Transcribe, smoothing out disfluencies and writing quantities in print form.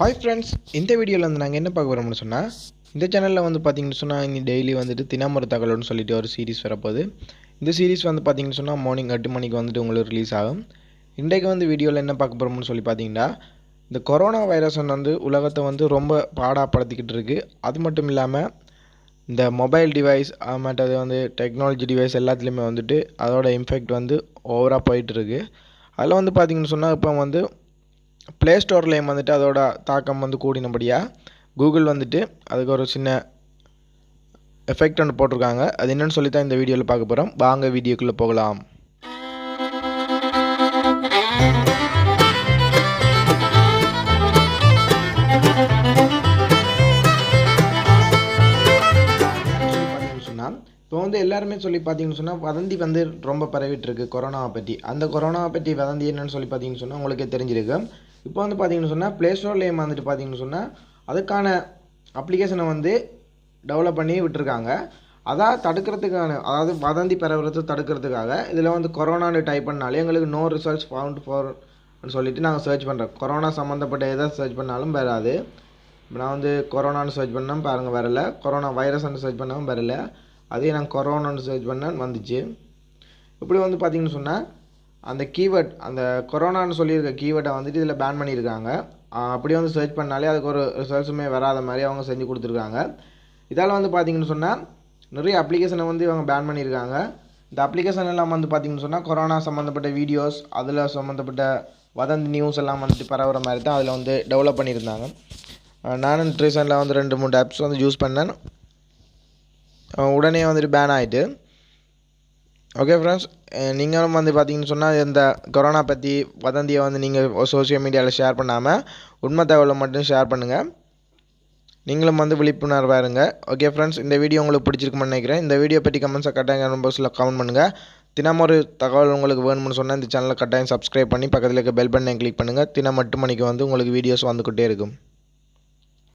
Hi friends, இந்த வீடியோவில் வந்து நாங்கள் என்ன பார்க்க போகிறோம்னு சொன்னால் இந்த சேனலில் வந்து பார்த்தீங்கன்னு சொன்னால் இனி டெய்லி வந்துட்டு தினமொரு தகவல்னு சொல்லிட்டு ஒரு சீரிஸ் வரப்போகுது. இந்த சீரிஸ் வந்து பார்த்தீங்கன்னு சொன்னால் மார்னிங் 8 மணிக்கு வந்துட்டு உங்களுக்கு ரிலீஸ் ஆகும். இன்றைக்கு வந்து வீடியோவில் என்ன பார்க்க போகிறோம்னு சொல்லி பார்த்தீங்கன்னா இந்த கொரோனா வைரஸ் வந்து உலகத்தை வந்து ரொம்ப பாடாப்படுத்திக்கிட்டு இருக்குது. அது மட்டும் இல்லாமல் இந்த மொபைல் டிவைஸ் மற்றது வந்து டெக்னாலஜி டிவைஸ் எல்லாத்துலேயுமே வந்துட்டு அதோட இம்பெக்ட் வந்து ஓவராக போயிட்டுருக்கு. அதில் வந்து பார்த்தீங்கன்னு சொன்னால் இப்போ வந்து PlayStoreலேயும் வந்துட்டு அதோட தாக்கம் வந்து கூடினபடியாக கூகுள் வந்துட்டு அதுக்கு ஒரு சின்ன எஃபெக்ட் ஒன்று போட்டிருக்காங்க. அது என்னென்னு சொல்லி தான் இந்த வீடியோவில் பார்க்க போகிறோம். வாங்க வீடியோக்குள்ளே போகலாம். இப்போ வந்து எல்லாருமே சொல்லி பார்த்தீங்கன்னு சொன்னால் வதந்தி வந்து ரொம்ப பரவிட்டு இருக்கு கொரோனாவை பற்றி. அந்த கொரோனாவை பற்றி வதந்தி என்னென்னு சொல்லி பார்த்தீங்கன்னு சொன்னால் உங்களுக்கே தெரிஞ்சிருக்கு. இப்போ வந்து பார்த்தீங்கன்னு சொன்னால் ப்ளேஸ்டோர்லேயும் வந்துட்டு பார்த்தீங்கன்னு சொன்னால் அதுக்கான அப்ளிகேஷனை வந்து டெவலப் பண்ணி விட்டுருக்காங்க. அதான் தடுக்கிறதுக்கான, அதாவது வதந்தி பரவுறதை தடுக்கிறதுக்காக இதில் வந்து கொரோனான்னு டைப் பண்ணாலே எங்களுக்கு நோ ரிசல்ட்ஸ் ஃபவுண்ட் ஃபார் சொல்லிவிட்டு நாங்கள் சர்ச் பண்ணுறோம். கொரோனா சம்மந்தப்பட்ட எதை சர்ச் பண்ணாலும் வராது. இப்போ நான் வந்து கொரோனான்னு சர்ச் பண்ணால் பாருங்கள் வரல, கொரோனா வைரஸ்ன்னு சர்ச் பண்ணாலும் வரல, அதே நான் கொரோனான்னு சர்ச் பண்ணேன் வந்துச்சு. இப்படி வந்து பார்த்திங்கன்னு சொன்னால் அந்த கீவேர்ட், அந்த கொரோனான்னு சொல்லியிருக்க கீவேர்டை வந்துட்டு இதில் பேன் பண்ணியிருக்காங்க. அப்படி வந்து சர்ச் பண்ணாலே அதுக்கு ஒரு ரிசல்ட்ஸுமே வராத மாதிரி அவங்க செஞ்சு கொடுத்துருக்காங்க. இதால் வந்து பார்த்திங்கன்னு சொன்னால் நிறைய அப்ளிகேஷனை வந்து இவங்க பேன் பண்ணியிருக்காங்க. இந்த அப்ளிகேஷன் எல்லாம் வந்து பார்த்திங்கன்னு சொன்னால் கொரோனா சம்மந்தப்பட்ட வீடியோஸ், அதில் சம்மந்தப்பட்ட வதந்தி நியூஸ் எல்லாம் வந்துட்டு பரவுற மாதிரி தான் அதில் வந்து டெவலப் பண்ணியிருந்தாங்க. நானும் ரீசெண்டில் வந்து 2-3 ஆப்ஸ் வந்து யூஸ் பண்ணேன், உடனே வந்துட்டு பேன் ஆகிட்டு. ஓகே ஃப்ரெண்ட்ஸ், நீங்களும் வந்து பார்த்தீங்கன்னு சொன்னால் இந்த கொரோனா பற்றி வதந்தியை வந்து நீங்கள் சோஷியல் மீடியாவில் ஷேர் பண்ணாமல் உண்மை தகவலை மட்டும் ஷேர் பண்ணுங்கள். நீங்களும் வந்து விழிப்புணர்வாக இருங்க. ஓகே ஃப்ரெண்ட்ஸ், இந்த வீடியோ உங்களுக்கு பிடிச்சிருக்குன்னு நினைக்கிறேன். இந்த வீடியோ பற்றி கமெண்ட்ஸை கட்டாயம் பாக்ஸில் கமெண்ட் பண்ணுங்கள். தினமொரு தகவல் உங்களுக்கு வேணும்னு சொன்னால் இந்த சேனலை கட்டாயம் சப்ஸ்கிரைப் பண்ணி பக்கத்தில் இருக்க பெல் பட்டனை கிளிக் பண்ணுங்கள். தினம் 8 மணிக்கு வந்து உங்களுக்கு வீடியோஸ் வந்துக்கிட்டே இருக்கும்.